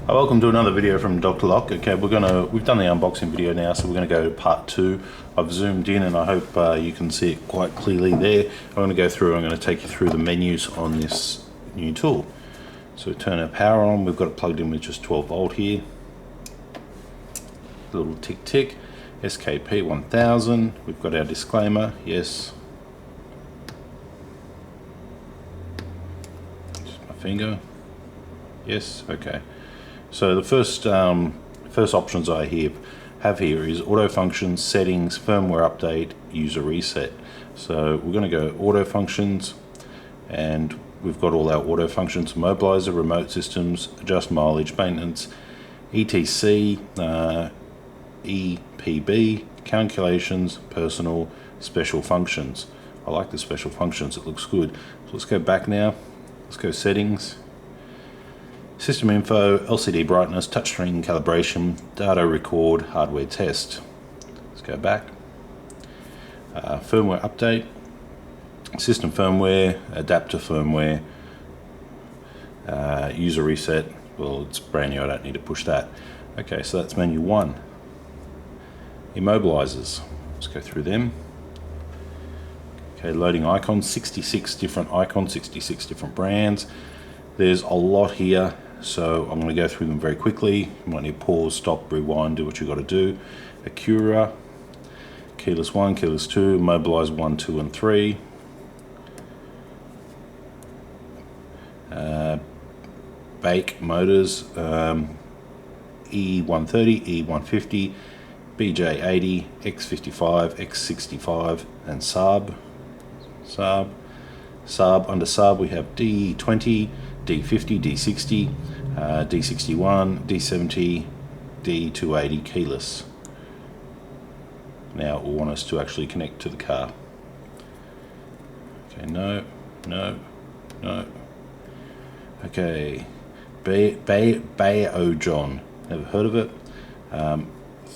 Welcome to another video from Dr. Lock. Okay, we've done the unboxing video now, so we're gonna go to part 2. I've zoomed in and I hope you can see it quite clearly there. I'm gonna go through, I'm gonna take you through the menus on this new tool. So turn our power on, we've got it plugged in with just 12 volt here. Little tick tick, SKP1000, we've got our disclaimer, yes. Just my finger, yes, okay. So the first options I have here is auto functions, settings, firmware update, user reset. So we're going to go auto functions, and we've got all our auto functions: immobiliser, remote systems, adjust mileage, maintenance, etc, EPB, calculations, personal, special functions. I like the special functions, it looks good. So let's go back now, let's go settings. System info, LCD brightness, touchscreen calibration, data record, hardware test. Let's go back. Firmware update, system firmware, adapter firmware, user reset. Well, it's brand new, I don't need to push that. Okay, so that's menu 1. Immobilizers, let's go through them. Okay, loading icons, 66 different icons, 66 different brands. There's a lot here, so I'm going to go through them very quickly. You might need to pause, stop, rewind, do what you got to do. Acura, keyless 1, keyless 2, Immobilizer 1, 2 and 3. Bake motors, E130, E150, BJ80, X55, X65 and Saab. Under Saab we have D20, D50, D60, D61, D70, D280 keyless. Now it will want us to actually connect to the car. Okay, no. Okay, Bayojon, never heard of it.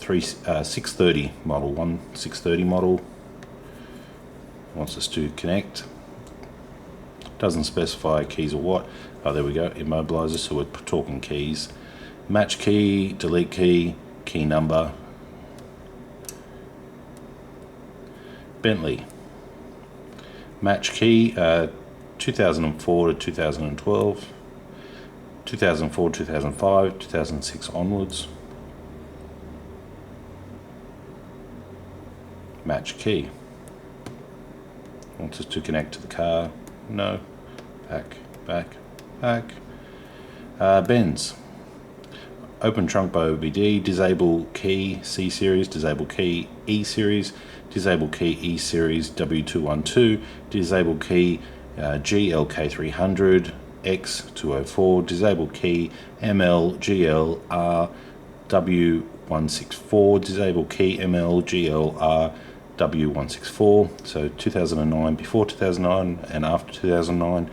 630 model, 630 model. Wants us to connect. Doesn't specify keys or what. Oh, there we go, immobilizer, so we're talking keys. Match key, delete key, key number. Bentley. Match key, 2004 to 2012, 2004, 2005, 2006 onwards. Match key. Wants us to connect to the car. No. Back. Benz. Open trunk by OBD, disable key C series, disable key E series, disable key E series W212, disable key GLK300, X204, disable key MLGLR W164, disable key MLGLR W164, so 2009, before 2009 and after 2009.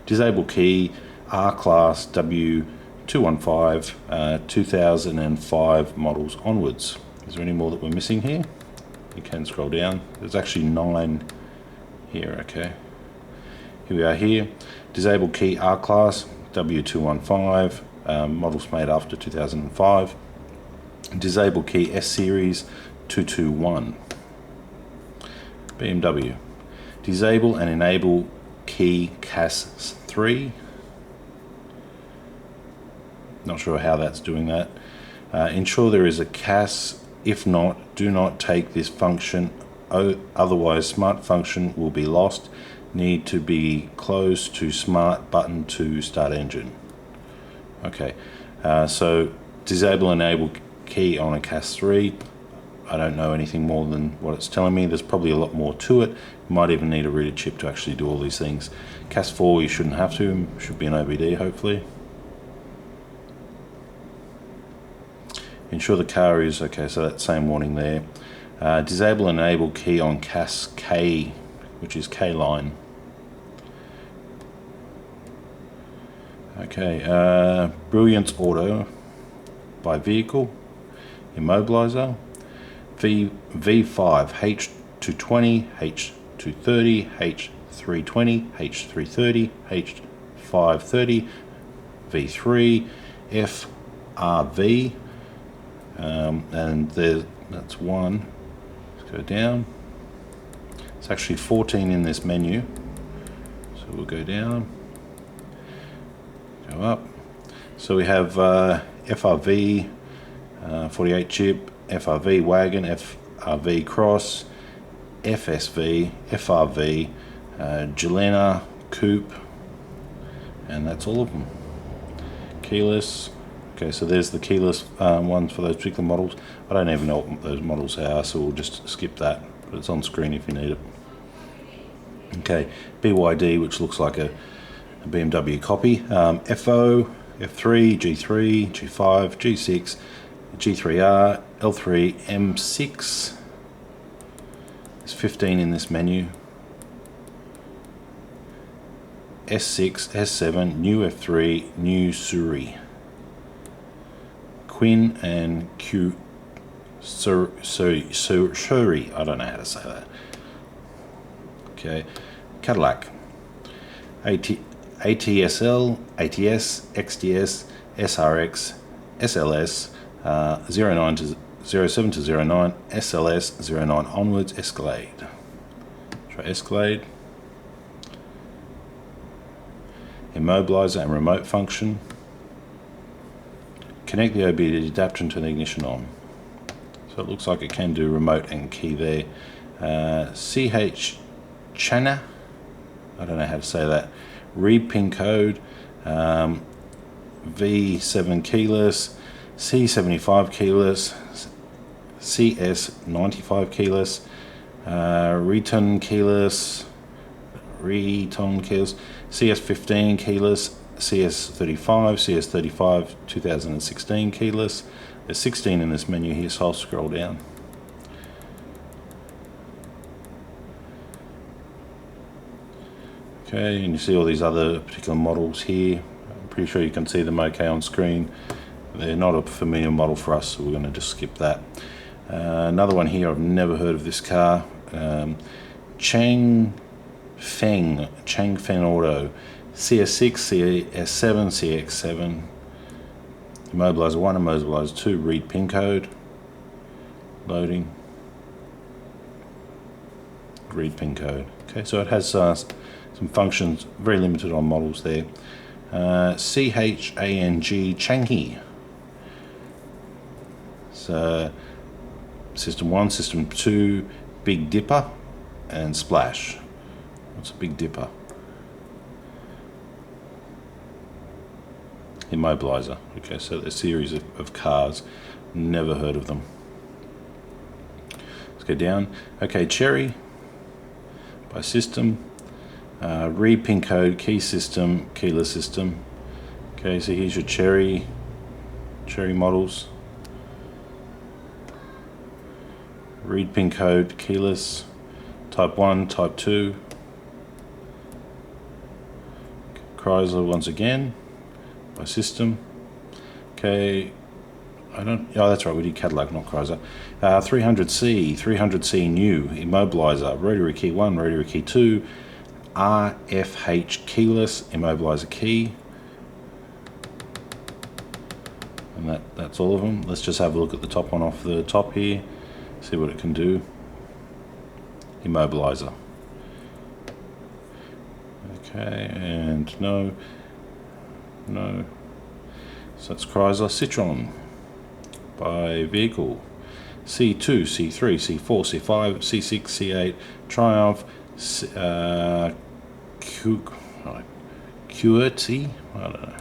Disable key R-Class W215, 2005 models onwards. Is there any more that we're missing here? You can scroll down. There's actually 9 here, okay. Here we are here. Disable key R-Class W215, models made after 2005. Disable key S-Series 221. BMW. Disable and enable key CAS3. Not sure how that's doing that. Ensure there is a CAS. If not, do not take this function. Otherwise, smart function will be lost. Need to be close to smart button to start engine. Okay, so disable enable key on a CAS3. I don't know anything more than what it's telling me. There's probably a lot more to it. You might even need a reader chip to actually do all these things. CAS4 you shouldn't have to, should be an OBD hopefully. Ensure the car is, okay, so that same warning there. Disable and enable key on CAS K, which is K line. Okay, Brilliance Auto by vehicle, Immobilizer, V5, H220, H230, H320, H330, H530, V3, F FRV, and that's one. Let's go down. It's actually 14 in this menu, so we'll go down, go up. So we have FRV 48 chip, FRV wagon, FRV cross, FSV, FRV, Gelena coupe, and that's all of them. Keyless. Okay, so there's the keyless ones for those particular models. I don't even know what those models are, so we'll just skip that, but it's on screen if you need it. Okay, BYD, which looks like a BMW copy, FO, F3, G3, G5, G6, G3R, L3, M6. There's 15 in this menu. S6, S7, new F3, new Suri. Quinn and Q Suri. I don't know how to say that. Okay, Cadillac. ATSL, ATS, XDS, SRX, SLS, 09 to 07 to 09, SLS, 09 onwards, Escalade. Try Escalade. Immobilizer and remote function. Connect the OBD adapter to the ignition on. So it looks like it can do remote and key there. CH Chana, I don't know how to say that. Read pin code, V7 keyless, C75 keyless, CS95 keyless, return keyless, CS15 keyless, CS35, CS35 2016 keyless. There's 16 in this menu here, so I'll scroll down. Okay, and you see all these other particular models here. I'm pretty sure you can see them okay on screen. They're not a familiar model for us, so we're going to just skip that. Another one here, I've never heard of this car. Changfeng Auto. CS6, CS7, CX7. Immobilizer 1, Immobilizer 2, read pin code. Loading. Read pin code. Okay, so it has some functions, very limited on models there. CHANG Changi. So System 1, System 2, Big Dipper, and Splash. What's a Big Dipper? Immobilizer. Okay, so a series of cars. Never heard of them. Let's go down. Okay, Cherry by system. Read pin code, key system, keyless system. Okay, so here's your Cherry models. Read pin code, keyless, type 1, type 2. Chrysler once again by system. Okay, that's right, we did Cadillac, not Chrysler. 300C new, Immobilizer, rotary key 1, rotary key 2, RFH keyless, Immobilizer key. And that's all of them. Let's just have a look at the top one off the top here, see what it can do. Immobilizer. Okay, and no. So that's Chrysler. Citroen by vehicle. C2, C3, C4, C5, C6, C8, Triumph, QWERTY, I don't know.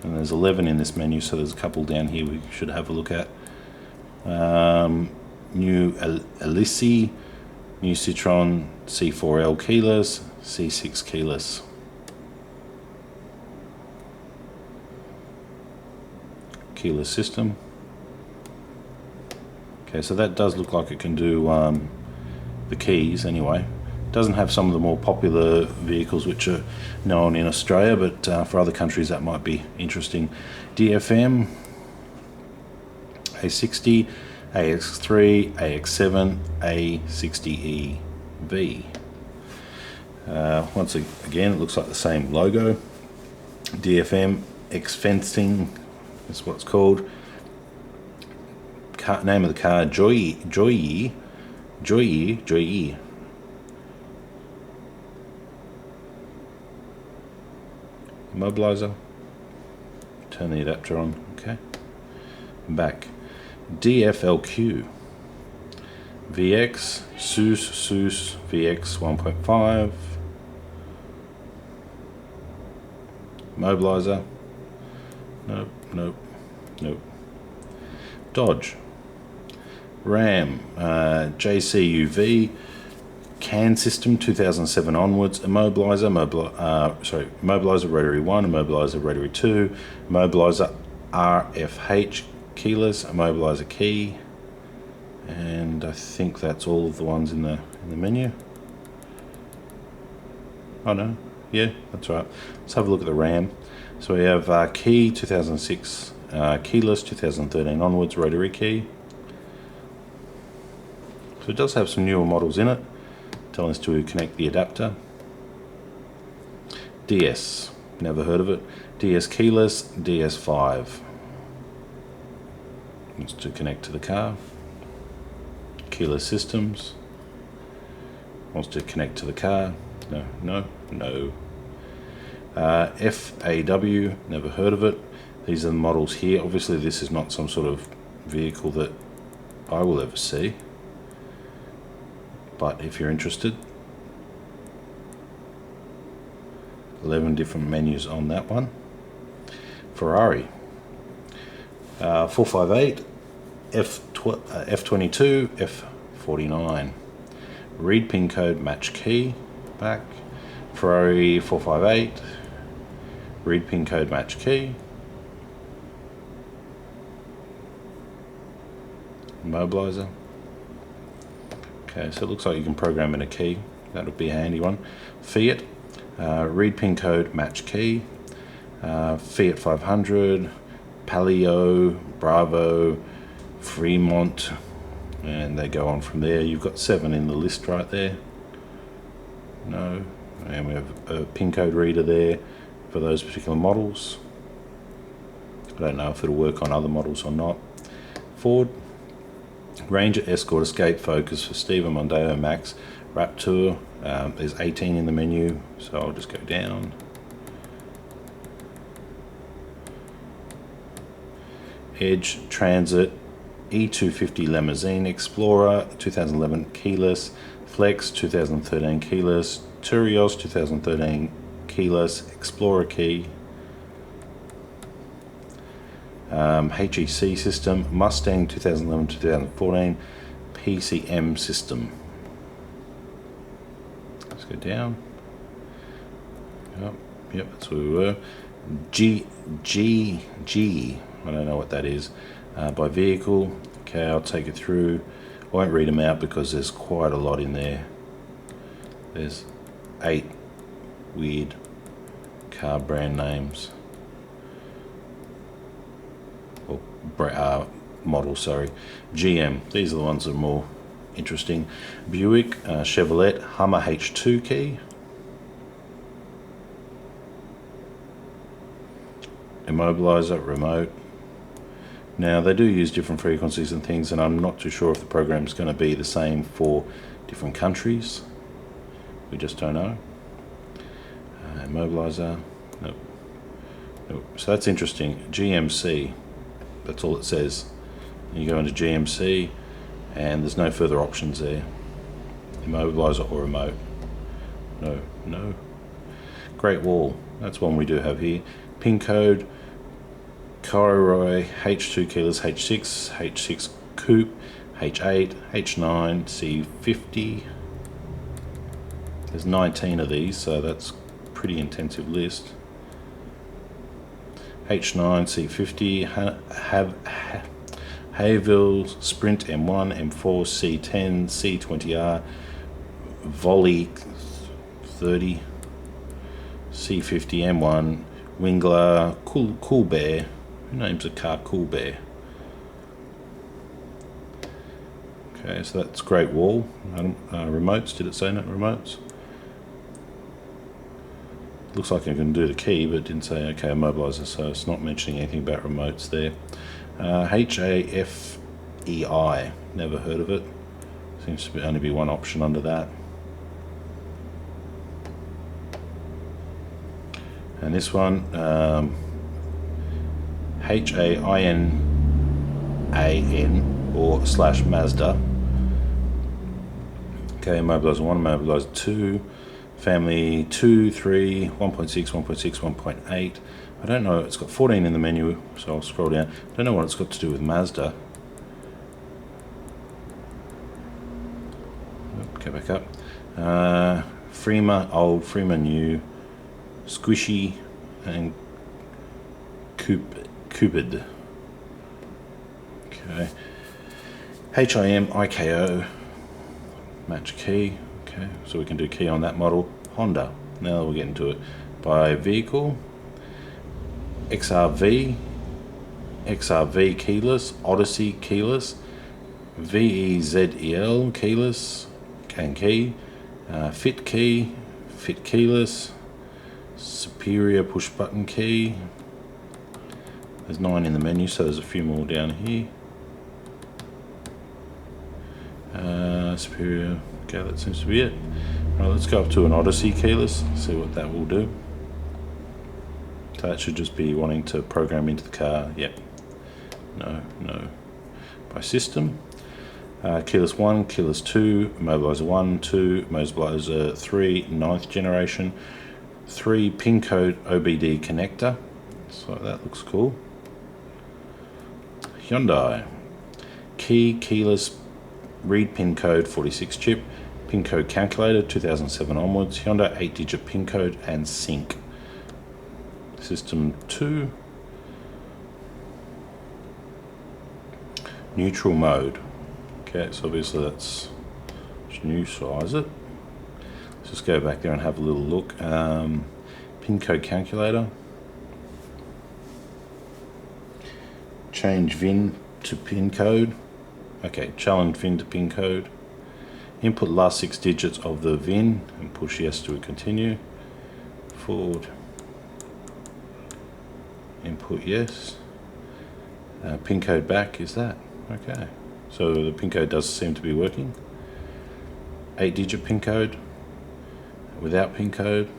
And there's 11 in this menu, so there's a couple down here we should have a look at. New Elise, new Citroen C4L keyless, C6 keyless. Keyless system. Okay, so that does look like it can do the keys anyway. It doesn't have some of the more popular vehicles which are known in Australia, but for other countries that might be interesting. DFM, A60, AX3, AX7, A60EV. Once again, it looks like the same logo. DFM, X fencing, That's what it's called. Name of the car, Joy. Immobilizer. Turn the adapter on. Okay. Back. DFLQ. VX. SUS VX 1.5. Immobilizer. Nope. Dodge. Ram. JCUV. CAN system 2007 onwards. Immobilizer. Immobilizer rotary 1. Immobilizer rotary 2. Immobilizer RFH keyless. Immobilizer key. And I think that's all of the ones in the menu. Oh no. Yeah, that's right. Let's have a look at the RAM. So we have key 2006, keyless 2013 onwards, rotary key. So it does have some newer models in it, telling us to connect the adapter. DS, never heard of it. DS keyless, DS5. It's to connect to the car. Keyless systems. Wants to connect to the car. No. FAW, never heard of it. These are the models here. Obviously this is not some sort of vehicle that I will ever see, but if you're interested, 11 different menus on that one. Ferrari, 458, F22, F49. Read pin code, match key. Back. Ferrari 458. Read pin code, match key. Immobilizer. Okay, so it looks like you can program in a key. That would be a handy one. Fiat. Read pin code, match key. Fiat 500. Palio, Bravo, Fremont, and they go on from there. You've got 7 in the list right there. No, and we have a pin code reader there for those particular models. I don't know if it'll work on other models or not. Ford, Ranger, Escort, Escape, Focus, Festiva, Mondeo, Max, Raptor. There's 18 in the menu, so I'll just go down. Edge, Transit, E250 Limousine, Explorer 2011 keyless, Flex 2013 keyless, Turios 2013 keyless, Explorer key, HEC system, Mustang 2011-2014, PCM system. Let's go down. Yep, that's where we were. G. I don't know what that is. By vehicle. Okay, I'll take it through. I won't read them out because there's quite a lot in there. There's 8 weird car brand names. Or model, sorry. GM, these are the ones that are more interesting. Buick, Chevrolet, Hummer H2 key. Immobilizer, remote. Now they do use different frequencies and things, and I'm not too sure if the program is going to be the same for different countries. We just don't know. Immobilizer, nope. So that's interesting. GMC, that's all it says. You go into GMC and there's no further options there. Immobilizer or remote. No. Great Wall, that's one we do have here. Pin code, Kairoy, H2 keyless, H6 coupe, H8, H9, C50. There's 19 of these, so that's a pretty intensive list. H9, C50, Hayville, Sprint M1, M4, C10, C20R, Volley 30, C50, M1, Wingler, Cool Bear. Who names a car Cool Bear? Okay, so that's Great Wall. Remotes, did it say not remotes? Looks like I can do the key, but it didn't say OK Immobilizer, so it's not mentioning anything about remotes there. HAFEI, never heard of it. Seems to only be one option under that. And this one, HAINAN or /Mazda. Okay, Immobilizer 1, Immobilizer 2, family 2, 3, 1.6, 1.6, 1.8. I don't know, it's got 14 in the menu, so I'll scroll down. I don't know what it's got to do with Mazda. Go back up. Freema old, Freema new, Squishy, and Cupid. Okay. HIMIKO, match key. Okay, so we can do key on that model. Honda. Now we'll get into it. By vehicle, XRV keyless, Odyssey keyless, VEZEL keyless, and key, fit keyless, superior push button key. There's 9 in the menu, so there's a few more down here. Superior, okay, that seems to be it. Right, let's go up to an Odyssey keyless, see what that will do. So that should just be wanting to program into the car. Yep. No. By system. Keyless 1, keyless 2, Immobilizer 1, 2, Immobilizer 3, 9th generation, 3 pin code OBD connector. So that looks cool. Hyundai. Keyless read pin code 46 chip, pin code calculator 2007 onwards, Hyundai 8-digit pin code and sync. System 2. Neutral mode. Okay, so obviously that's just new size it. Let's just go back there and have a little look. Pin code calculator. Change VIN to pin code. Okay, challenge VIN to pin code. Input last 6 digits of the VIN and push yes to continue. Forward. Input yes. Pin code back is that. Okay, so the pin code does seem to be working. 8-digit pin code. Without pin code.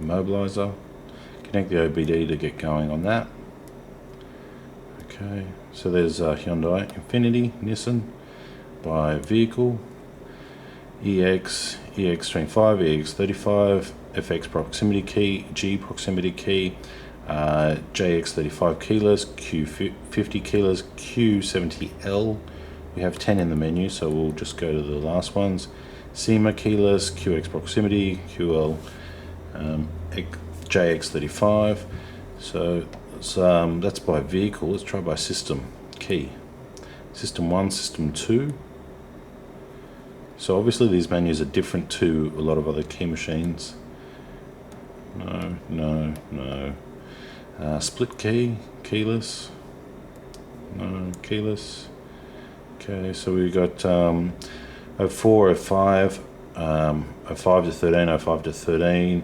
Immobilizer. Connect the OBD to get going on that. Okay, so there's Hyundai, Infiniti, Nissan. By vehicle, EX25, EX35, FX proximity key, G proximity key, JX35 keyless, Q50 keyless, Q70L. We have 10 in the menu, so we'll just go to the last ones. SEMA keyless, QX proximity, QL, JX35. So that's by vehicle. Let's try by system key. System 1, system 2. So obviously these menus are different to a lot of other key machines. No. Split key, keyless. No, keyless. Okay, so we got 04, 05, 05 to 13, 05 to 13,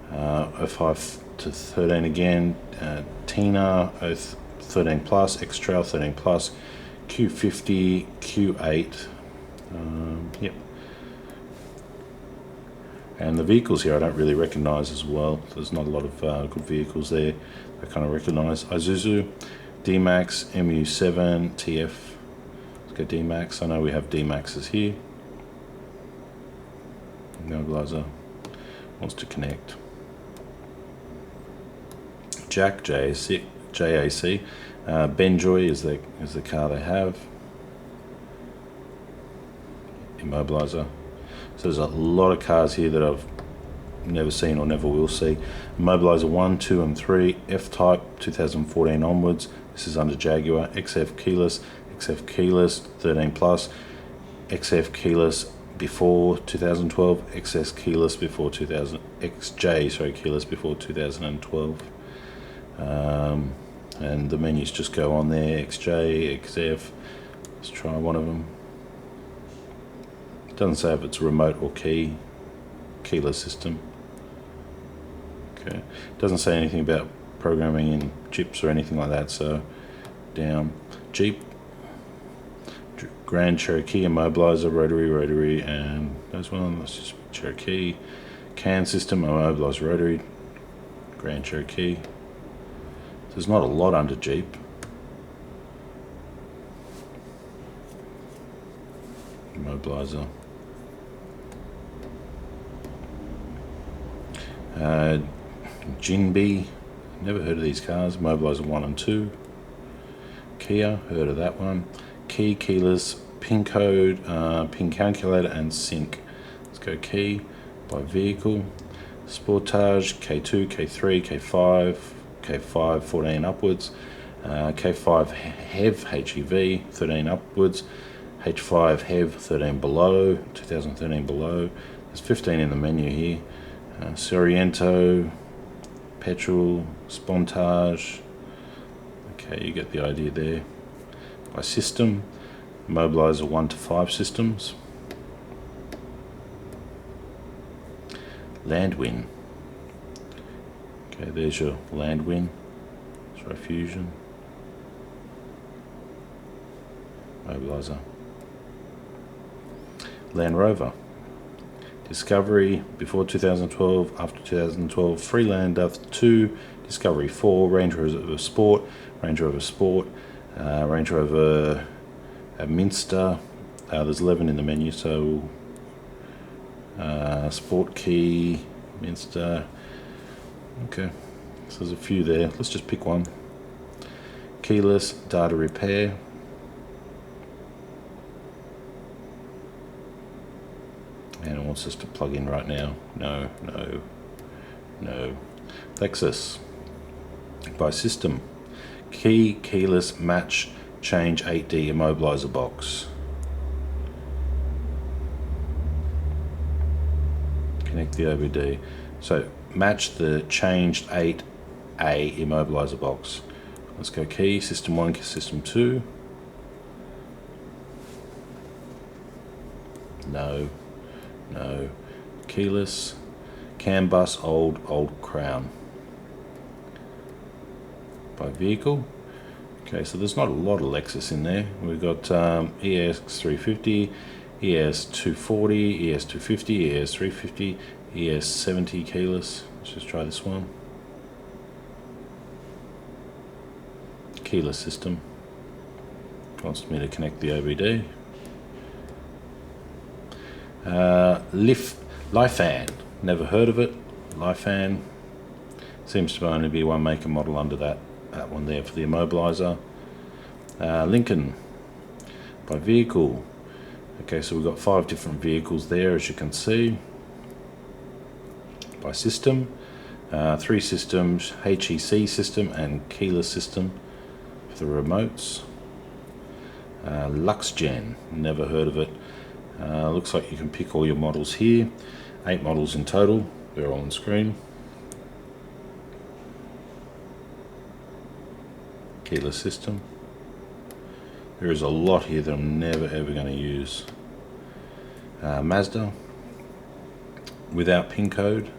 05 to 13 again, Tina 13 plus, X-Trail 13 plus, Q50, Q8. Yep. And the vehicles here I don't really recognise as well. There's not a lot of good vehicles there I kind of recognise. Isuzu, D-Max, MU7, TF. Let's go D-Max. I know we have D-Maxes here. Immobilizer wants to connect. Jack, JAC. Benjoy is the car they have. Immobilizer. So there's a lot of cars here that I've never seen or never will see. Immobilizer 1, 2 and 3, F-Type 2014 onwards. This is under Jaguar. XF keyless 13 plus, XF keyless before 2012, XS keyless before 2000, XJ keyless before 2012. And the menus just go on there, XJ, XF. Let's try one of them. It doesn't say if it's remote or key. keyless system. Okay, doesn't say anything about programming in chips or anything like that, so down. Jeep, Grand Cherokee, Immobilizer, rotary, and those one, that's just Cherokee. CAN system, Immobilizer, rotary, Grand Cherokee. There's not a lot under Jeep. Immobilizer. Jinbi, never heard of these cars. Immobilizer 1 and 2. Kia, heard of that one. Key, keyless, pin code, pin calculator, and sync. Let's go key by vehicle. Sportage, K2, K3, K5, K5 14 upwards. K5 HEV, HEV 13 upwards. H5 HEV 13 below, 2013 below. There's 15 in the menu here. Sorrento, petrol, Spontage. Okay, you get the idea there. By system, Immobilizer 1 to 5 systems. Landwin. Okay, there's your Landwin. Sorry, Fusion. Immobilizer. Land Rover. Discovery before 2012, after 2012, Freelander 2, Discovery 4, Range Rover Sport, Range Rover Sport, Range Rover Minster. There's 11 in the menu, so Sport Key, Minster. Okay, so there's a few there. Let's just pick one. Keyless, data repair. And it wants us to plug in right now. No. Lexus. By system. Key, keyless, match, change 8D immobilizer box. Connect the OBD. So match the changed 8A immobilizer box. Let's go key, system 1, system 2. No. Keyless, CAN bus, old Crown. By vehicle. Okay, so there's not a lot of Lexus in there. We've got ES350, ES240, ES250, ES350, ES70 keyless. Let's just try this one. Keyless system. Wants me to connect the OBD. Lifan, never heard of it. Lifan seems to only be one make and model under that one there for the immobilizer. Lincoln by vehicle. Okay, so we've got 5 different vehicles there, as you can see. By system, 3 systems: HEC system and keyless system for the remotes. LuxGen, never heard of it. Looks like you can pick all your models here. 8 models in total. They're all on screen. Keyless system. There is a lot here that I'm never ever going to use. Mazda. Without pin code.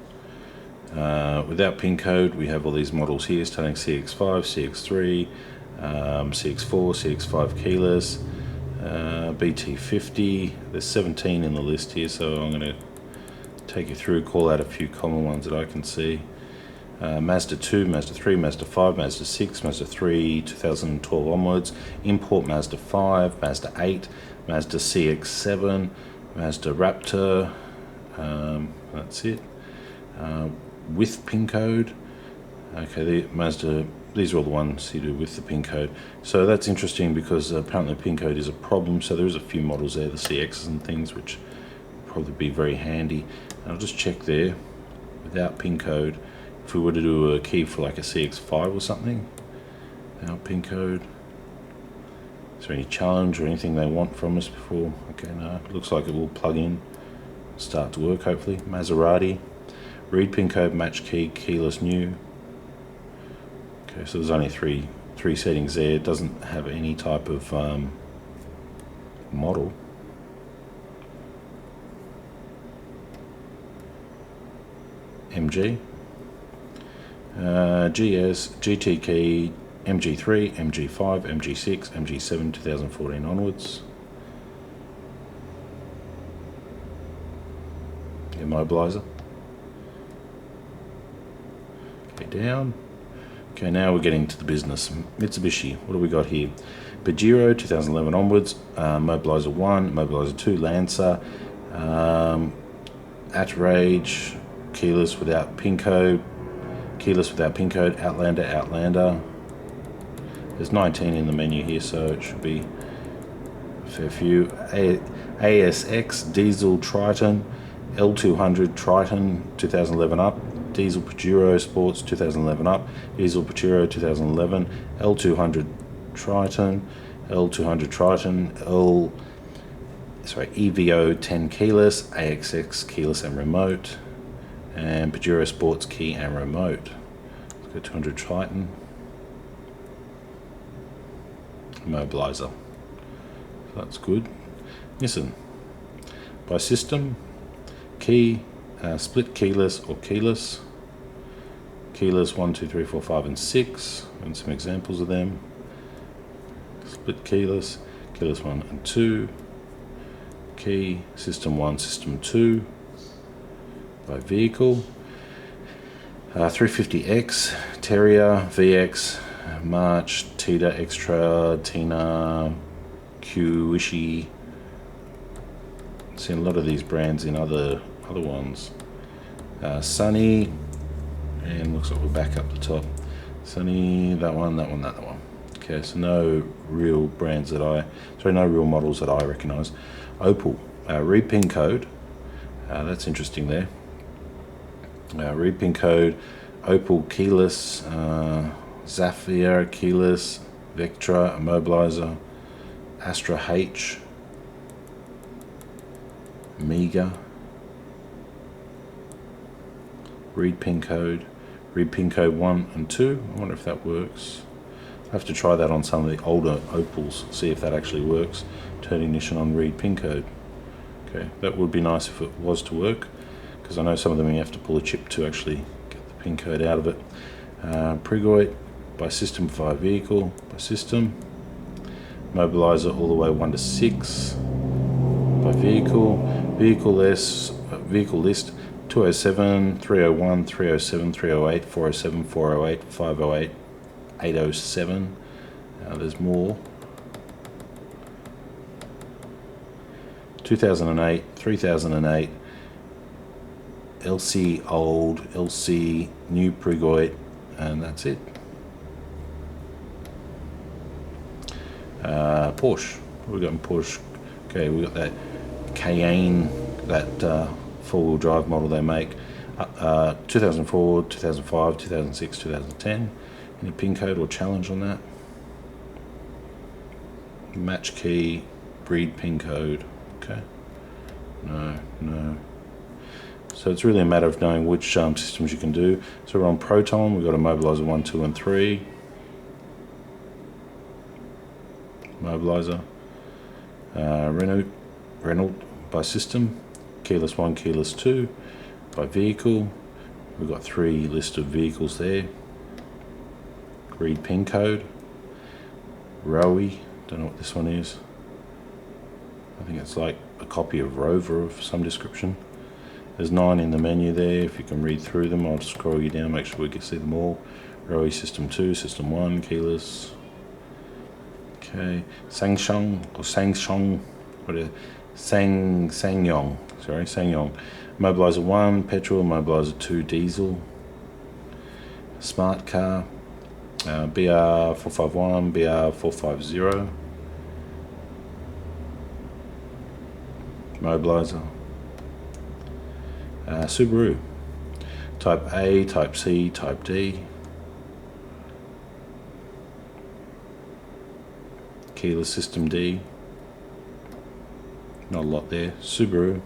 Without pin code, we have all these models here, starting CX5, CX3, CX4, CX5 keyless. BT50, there's 17 in the list here, so I'm going to take you through, call out a few common ones that I can see. Mazda 2, Mazda 3, Mazda 5, Mazda 6, Mazda 3, 2012 onwards, import Mazda 5, Mazda 8, Mazda CX7, Mazda Raptor, that's it. With pin code. Okay, these are all the ones you do with the pin code. So that's interesting because apparently pin code is a problem. So there's a few models there, the CXs and things, which would probably be very handy. And I'll just check there, without pin code, if we were to do a key for like a CX5 or something, without pin code. Is there any challenge or anything they want from us before? Okay, no, it looks like it will plug in, start to work hopefully. Maserati, read pin code, match key, keyless new. Okay, so there's only three settings there. It doesn't have any type of model. MG, GS, GT key, MG3, MG5, MG6, MG7 2014 onwards. Immobilizer. Okay, down. Okay, now we're getting to the business. Mitsubishi, what do we got here? Pajero 2011 onwards, Immobilizer 1, Immobilizer 2, Lancer, Outrage, keyless without pin code, Outlander. There's 19 in the menu here, so it should be a fair few. ASX, Diesel Triton, L200 Triton 2011 up, Diesel Pajero Sports 2011 up, Diesel Pajero 2011, L200 Triton, EVO 10 keyless, AXX keyless and remote, and Pajero Sports key and remote. Let's go 200 Triton. Immobilizer. So that's good. Nissan. By system, key, split keyless or keyless. Keyless 1, 2, 3, 4, 5, and 6. And some examples of them. Split keyless, keyless 1 and 2. Key, system 1, system 2. By vehicle, 350X, Terrier, VX, March, Tita, Extra, Tina, Q-Ishi. Seen a lot of these brands in other ones. Sunny, and looks like we're back up the top. Sunny, that one. Okay, so no real models that I recognise. Opel, read pin code. That's interesting there. Read pin code, Opel keyless, Zafira keyless, Vectra, Immobilizer, Astra H, Mega, read pin code 1 and 2. I wonder if that works. I have to try that on some of the older Opels, see if that actually works. Turn ignition on, read pin code. Okay, that would be nice if it was to work, because I know some of them you have to pull a chip to actually get the pin code out of it. Pregoi by system, by vehicle, by system. Immobilizer all the way 1 to 6. By vehicle, vehicle list 207, 301, 307, 308, 407, 408, 508, 807. There's more. 2008, 3008, LC old, LC new Pregoi, and that's it. Porsche. What we got in Porsche? Okay, we got that Cayenne, that four-wheel drive model they make. 2004, 2005, 2006, 2010. Any pin code or challenge on that? Match key, read pin code. Okay. No. So it's really a matter of knowing which systems you can do. So we're on Proton. We've got Immobilizer 1, 2, and 3. Immobilizer. Renault by system. Keyless 1, keyless 2. By vehicle, we've got 3 list of vehicles there. Read pin code. Rowe. Don't know what this one is. I think it's like a copy of Rover of some description. There's 9 in the menu there. If you can read through them, I'll just scroll you down, make sure we can see them all. Rowe system 2, system 1, keyless. Okay, Sangshong. Sangyong. Immobilizer 1, petrol. Immobilizer 2, diesel. Smart car. BR451, BR450. Immobilizer. Subaru. Type A, Type C, Type D. Keyless system D. Not a lot there. Suzuki.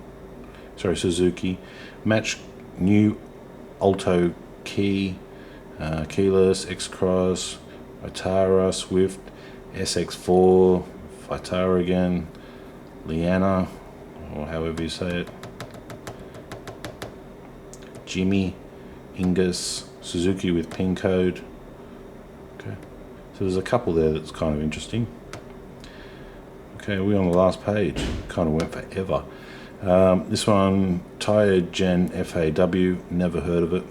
Match new Alto key. Keyless, X-Cross, Vitara, Swift, SX4, Vitara again, or however you say it, Jimmy, Ingus, Suzuki with pin code. Okay, so there's a couple there that's kind of interesting. Okay, we're on the last page. Kind of went forever. This one, Tire Gen FAW, never heard of it.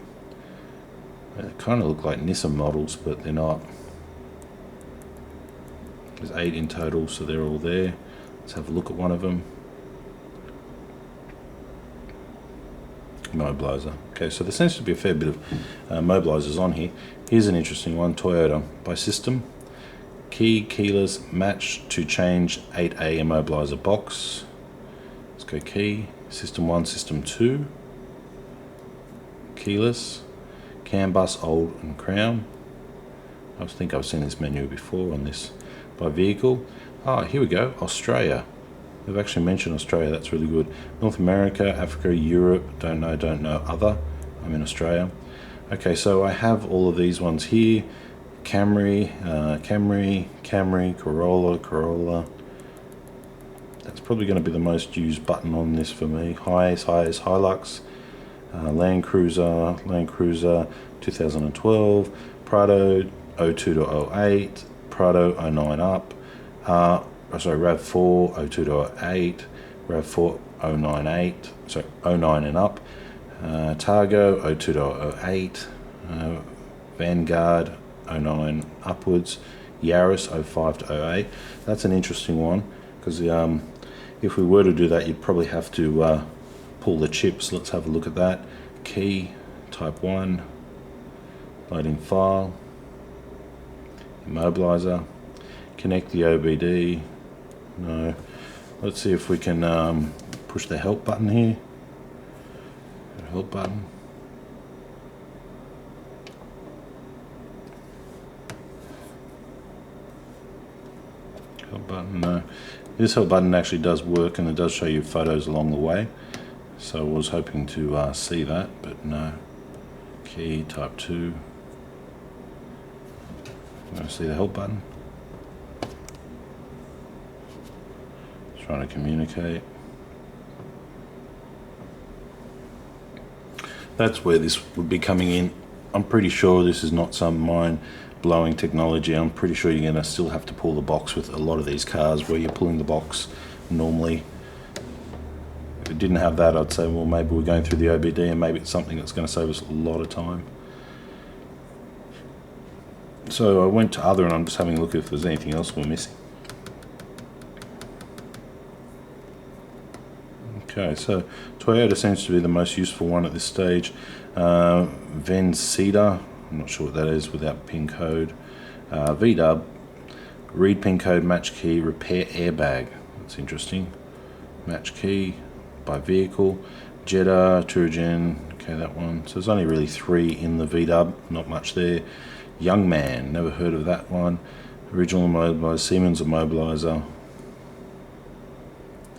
They kind of look like Nissan models, but they're not. There's 8 in total, so they're all there. Let's have a look at one of them. Immobiliser. Okay, so there seems to be a fair bit of mobilizers on here. Here's an interesting one, Toyota. By system, key, keyless, match to change 8A immobiliser box. Let's go key, system 1, system 2. Keyless, CAN bus, old and crown. I think I've seen this menu before on this. By vehicle, here we go, Australia. They've actually mentioned Australia, that's really good. North America, Africa, Europe, don't know, other. I'm in Australia. Okay, so I have all of these ones here. Camry, Corolla. That's probably going to be the most used button on this for me. Hilux, Land Cruiser 2012, Prado 02 to 08, Prado 09 up, RAV4 02 to 08, RAV4 098, so 09 and up, Targo 02 to 08, Vanguard 09 upwards, Yaris 05 to 08. That's an interesting one, because if we were to do that, you'd probably have to pull the chips. Let's have a look at that. Key, type 1, loading file, Immobilizer, connect the OBD, no. Let's see if we can push the help button here. Help button. Help button, no. This help button actually does work, and it does show you photos along the way. So I was hoping to see that, but no. Key, type 2. You want to see the help button? Trying to communicate. That's where this would be coming in. I'm pretty sure this is not some mind-blowing technology. I'm pretty sure you're going to still have to pull the box with a lot of these cars, where you're pulling the box normally. If it didn't have that, I'd say, well, maybe we're going through the OBD, and maybe it's something that's going to save us a lot of time. So I went to other, and I'm just having a look if there's anything else we're missing. Okay, so Toyota seems to be the most useful one at this stage. Vencida, I'm not sure what that is without pin code. VW, read pin code, match key, repair airbag. That's interesting. Match key by vehicle. Jetta, Citroen, okay, that one. So there's only really 3 in the VW, not much there. Young Man, never heard of that one. Original Immobilizer, Siemens Immobilizer.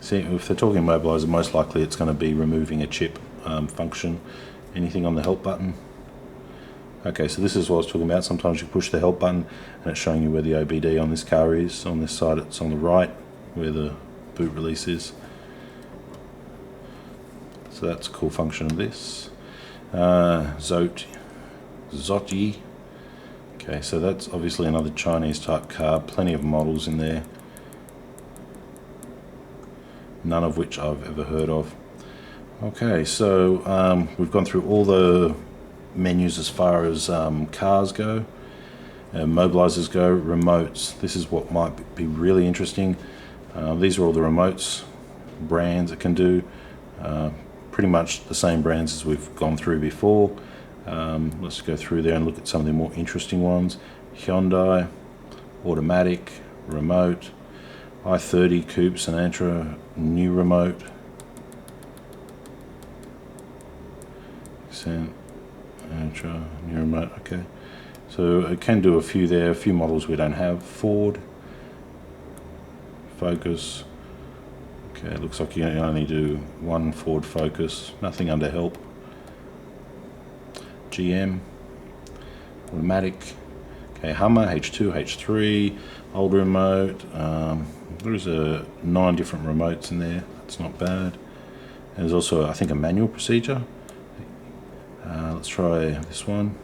See, if they're talking Immobilizer, most likely it's going to be removing a chip function. Anything on the help button? Okay, so this is what I was talking about. Sometimes you push the help button and it's showing you where the OBD on this car is. On this side it's on the right, where the boot release is. So that's a cool function of this. Zoti. Okay, so that's obviously another Chinese type car. Plenty of models in there, none of which I've ever heard of. Okay, so we've gone through all the menus as far as cars go, mobilizers go, remotes. This is what might be really interesting. These are all the remotes, brands it can do. Pretty much the same brands as we've gone through before. Let's go through there and look at some of the more interesting ones. Hyundai, automatic, remote, i30 Coupe, Sinatra, new remote. Sinatra, new remote, okay. So it can do a few there, a few models we don't have. Ford, Focus. Okay, it looks like you only do one Ford Focus, nothing under help. GM, automatic. Okay, Hummer, H2, H3, old remote. There's 9 different remotes in there. That's not bad. And there's also, I think, a manual procedure. Let's try this one.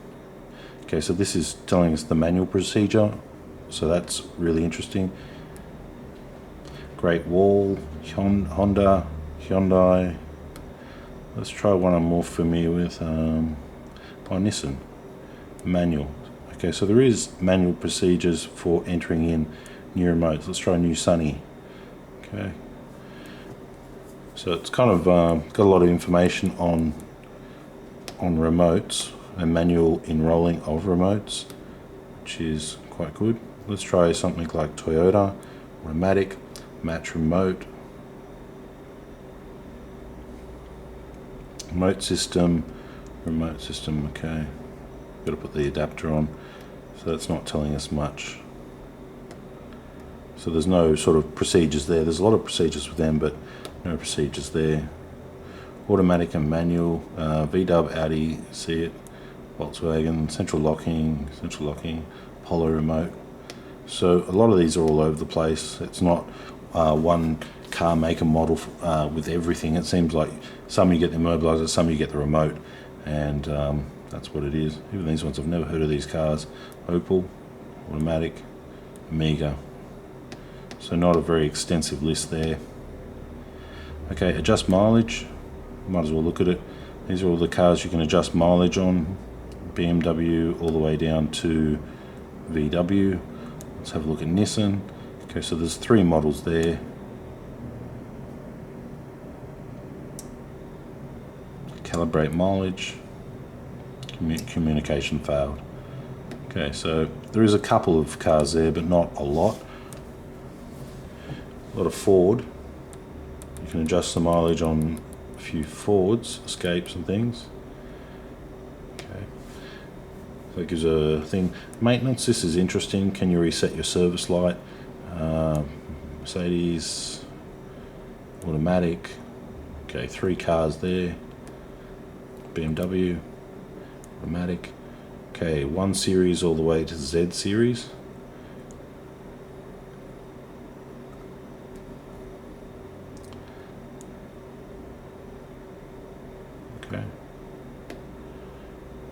Okay, so this is telling us the manual procedure, so that's really interesting. Great Wall, Honda, Hyundai. Let's try one I'm more familiar with. Nissan, manual. Okay, so there is manual procedures for entering in new remotes. Let's try New Sunny. Okay, so it's kind of got a lot of information on remotes and manual enrolling of remotes, which is quite good. Let's try something like Toyota, automatic, match remote, remote system. Okay, got to put the adapter on, so that's not telling us much. So there's no sort of procedures there. There's a lot of procedures with them, but no procedures there. Automatic and manual, VW, Audi, see it, Volkswagen, central locking, Polo remote. So a lot of these are all over the place. It's not one car maker model with everything. It seems like some you get the immobilizer, some you get the remote, and that's what it is. Even these ones, I've never heard of these cars. Opel, automatic, Amiga. So not a very extensive list there. Okay, adjust mileage. Might as well look at it. These are all the cars you can adjust mileage on. BMW all the way down to VW. Let's have a look at Nissan. Okay, so there's 3 models there. Calibrate mileage. Communication failed. Okay, so there is a couple of cars there, but not a lot. A lot of Ford. You can adjust the mileage on a few Fords, Escapes and things. Okay, so it gives a thing. Maintenance, this is interesting. Can you reset your service light? Mercedes, automatic. Okay, 3 cars there. BMW, automatic. Okay, 1 series all the way to Z series. Okay.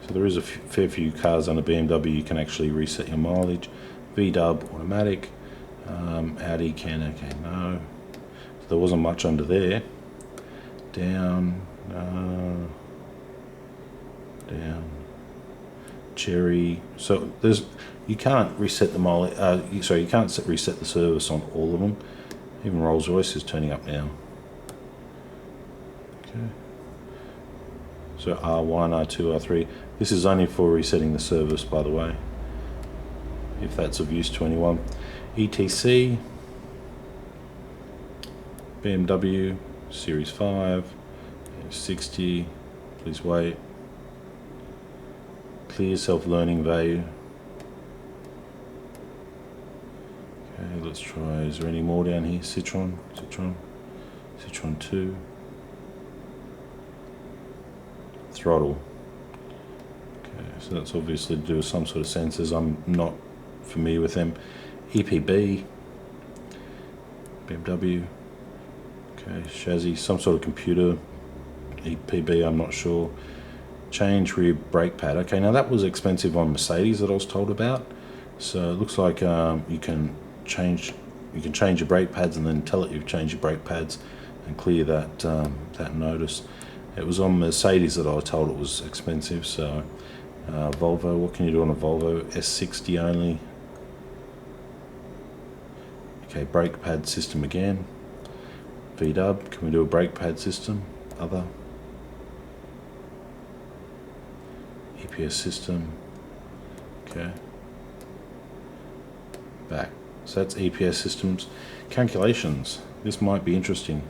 So there is a fair few cars under BMW you can actually reset your mileage. VW, automatic. Audi can, okay, no. So there wasn't much under there. Down. Cherry. So you can't reset the mileage. You can't reset the service on all of them. Even Rolls-Royce is turning up now. Okay. So R1, R2, R3. This is only for resetting the service, by the way, if that's of use to anyone. ETC. BMW Series 5. 60. Please wait. Clear self-learning value. Okay, let's try. Is there any more down here? Citroen 2. Throttle. Okay, so that's obviously to do with some sort of sensors. I'm not familiar with them. EPB. BMW. Okay, chassis, some sort of computer. EPB, I'm not sure. Change rear brake pad. Okay, now that was expensive on Mercedes that I was told about. So it looks like you can change your brake pads and then tell it you've changed your brake pads and clear that that notice. It was on Mercedes that I was told it was expensive. So Volvo, what can you do on a Volvo? S60 only. Okay, brake pad system again. VW, can we do a brake pad system? Other. EPS system. Okay. Back. So that's EPS systems. Calculations. This might be interesting.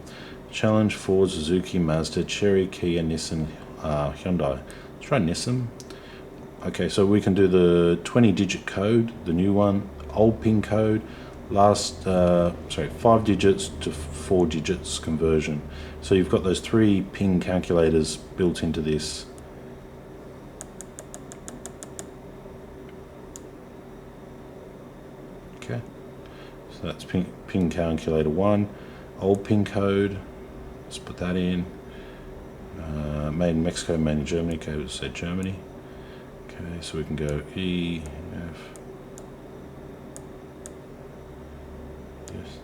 Challenge Ford, Suzuki, Mazda, Cherry, Kia, Nissan, Hyundai. Let's try Nissan. Okay, so we can do the 20-digit code, the new one, old PIN code, 5 digits to 4 digits conversion. So you've got those 3 PIN calculators built into this. Okay, so that's PIN calculator 1, old PIN code. Let's put that in. made in Mexico, made in Germany. Okay, we'll say Germany. Okay, so we can go E, F. Yes.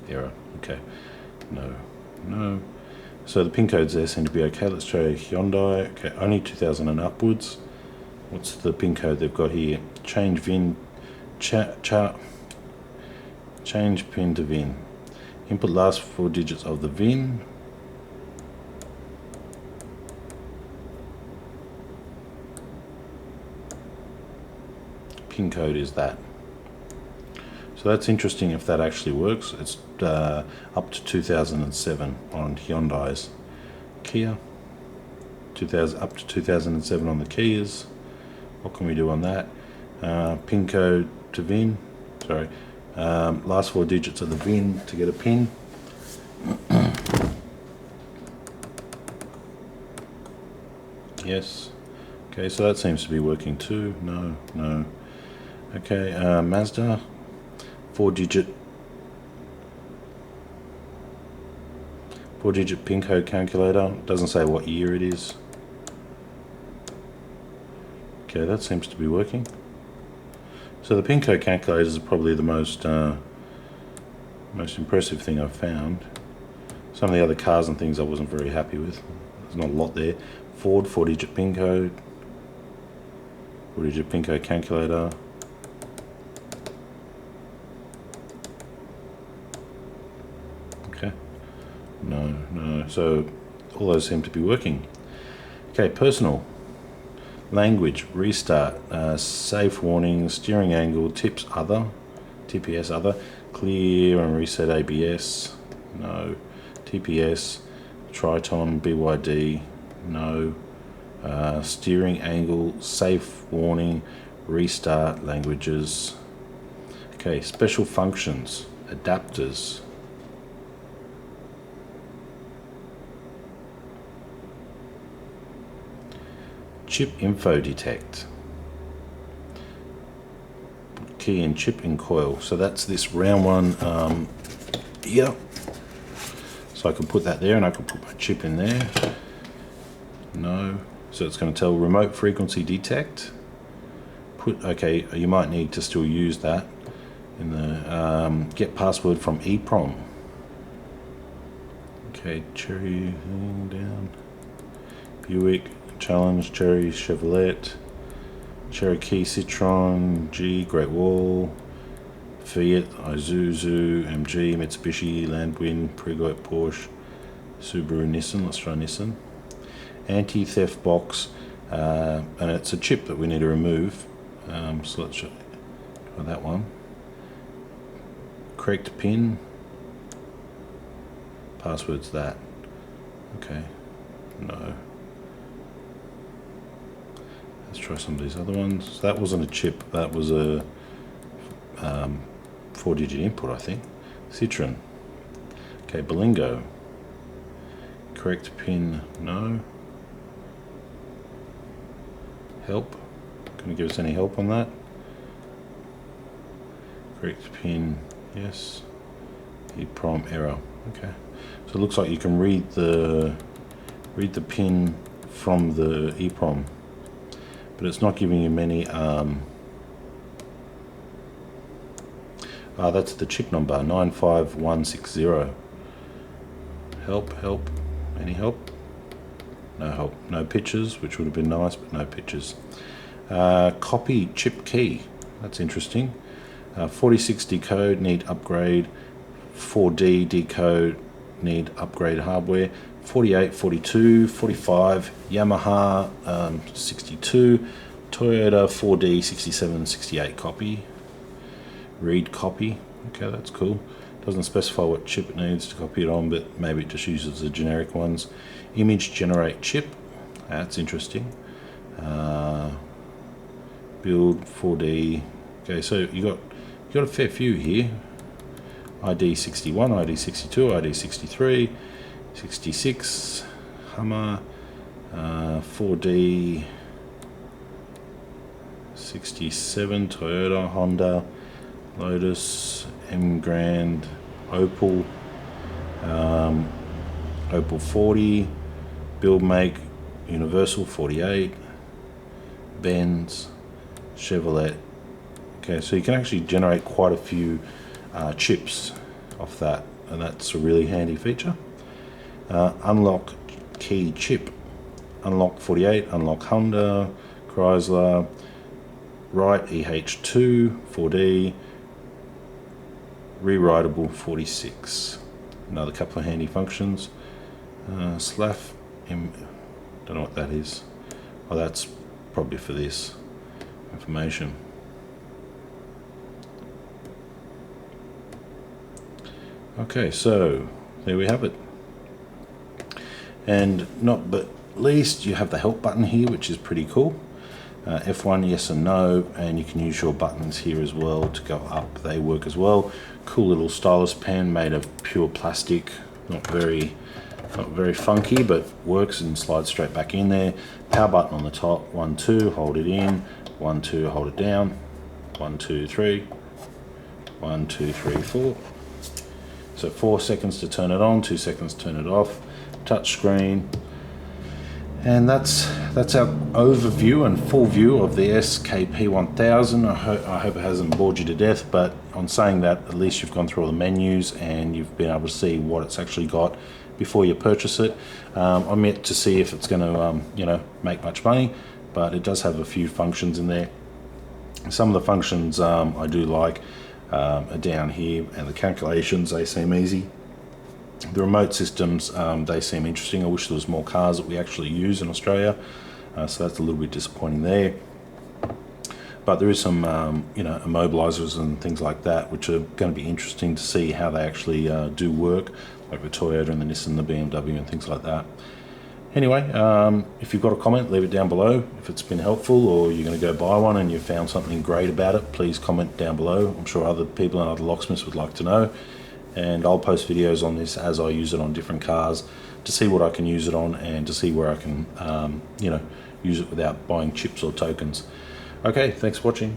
Error. Okay. No. No. So the pin codes there seem to be okay. Let's try Hyundai. Okay, only 2000 and upwards. What's the pin code they've got here? Change VIN. Change PIN to VIN. Input last 4 digits of the VIN. Pin code is that. So that's interesting if that actually works. It's up to 2007 on Hyundai's. Kia. 2000 up to 2007 on the Kias. What can we do on that? Pin code to VIN. Sorry. Last 4 digits of the VIN to get a PIN. Yes. Okay, so that seems to be working too. No, no. Okay, Mazda. 4-digit pin code calculator. Doesn't say what year it is. Okay, that seems to be working. So the pin code calculators are probably the most impressive thing I've found. Some of the other cars and things I wasn't very happy with. There's not a lot there. Ford 4-digit pin code. 4-digit pin code calculator. Okay. No, no. So all those seem to be working. Okay, personal. Language, restart, safe warning, steering angle, tips other, TPS other, clear and reset ABS, no, TPS, Triton, BYD, no, steering angle, safe warning, restart, languages. Okay, special functions, adapters. Chip info detect. Key and chip in coil. So that's this round one here. So I can put that there and I can put my chip in there. No. So it's going to tell remote frequency detect. Okay, you might need to still use that in the get password from EEPROM. Okay, Cherry down. Buick. Challenge, Cherry, Chevrolet, Cherokee, Citroen, G, Great Wall, Fiat, Isuzu, MG, Mitsubishi, Landwind, Peugeot, Porsche, Subaru, Nissan. Let's try Nissan. Anti-theft box, and it's a chip that we need to remove. So let's try that one. Correct pin. Password's that. Okay. No. Let's try some of these other ones. So that wasn't a chip, that was a 4-digit input, I think. Citroen. Okay, Berlingo. Correct pin, no. Help. Can you give us any help on that? Correct pin, yes. EEPROM error. Okay. So it looks like you can read the pin from the EEPROM. But it's not giving you many. That's the chip number 95160. Help, help, any help? No help, no pictures, which would have been nice, but no pictures. Copy chip key, that's interesting. 46 decode, need upgrade. 4D decode, need upgrade hardware. 48, 42, 45, Yamaha 62, Toyota 4D 67, 68 copy. Read copy. Okay, that's cool. Doesn't specify what chip it needs to copy it on, but maybe it just uses the generic ones. Image generate chip. That's interesting. Build 4D. Okay, so you got a fair few here. ID 61, ID 62, ID 63. 66, Hummer, 4D, 67, Toyota, Honda, Lotus, M Grand, Opel, Opel 40, build make, Universal 48, Benz, Chevrolet. Okay, so you can actually generate quite a few chips off that, and that's a really handy feature. Unlock key chip, unlock 48, unlock Honda, Chrysler, Write EH2, 4D, rewritable 46. Another couple of handy functions. SLAF, don't know what that is. Oh, that's probably for this information. Okay, so there we have it. And not but least, you have the help button here, which is pretty cool. F1 yes and no, and you can use your buttons here as well to go up. They work as well. Cool little stylus pen made of pure plastic, not very funky, but works and slides straight back in there. Power button on the top, 1 2, hold it in, 1 2, hold it down, 1 2 3, 1 2 3 4. So 4 seconds to turn it on, 2 seconds to turn it off. Touch screen. And that's our overview and full view of the SKP1000. I hope it hasn't bored you to death, but on saying that, at least you've gone through all the menus and you've been able to see what it's actually got before you purchase it. I'm yet to see if it's going to make much money, but it does have a few functions in there. Some of the functions I do like are down here, and the calculations, they seem easy. The remote systems, they seem interesting. I wish there was more cars that we actually use in Australia, so that's a little bit disappointing there. But there is some, immobilizers and things like that, which are going to be interesting to see how they actually do work, like the Toyota and the Nissan, the BMW and things like that. Anyway, if you've got a comment, leave it down below. If it's been helpful, or you're going to go buy one and you found something great about it, please comment down below. I'm sure other people and other locksmiths would like to know. And I'll post videos on this as I use it on different cars to see what I can use it on and to see where I can, use it without buying chips or tokens. Okay, thanks for watching.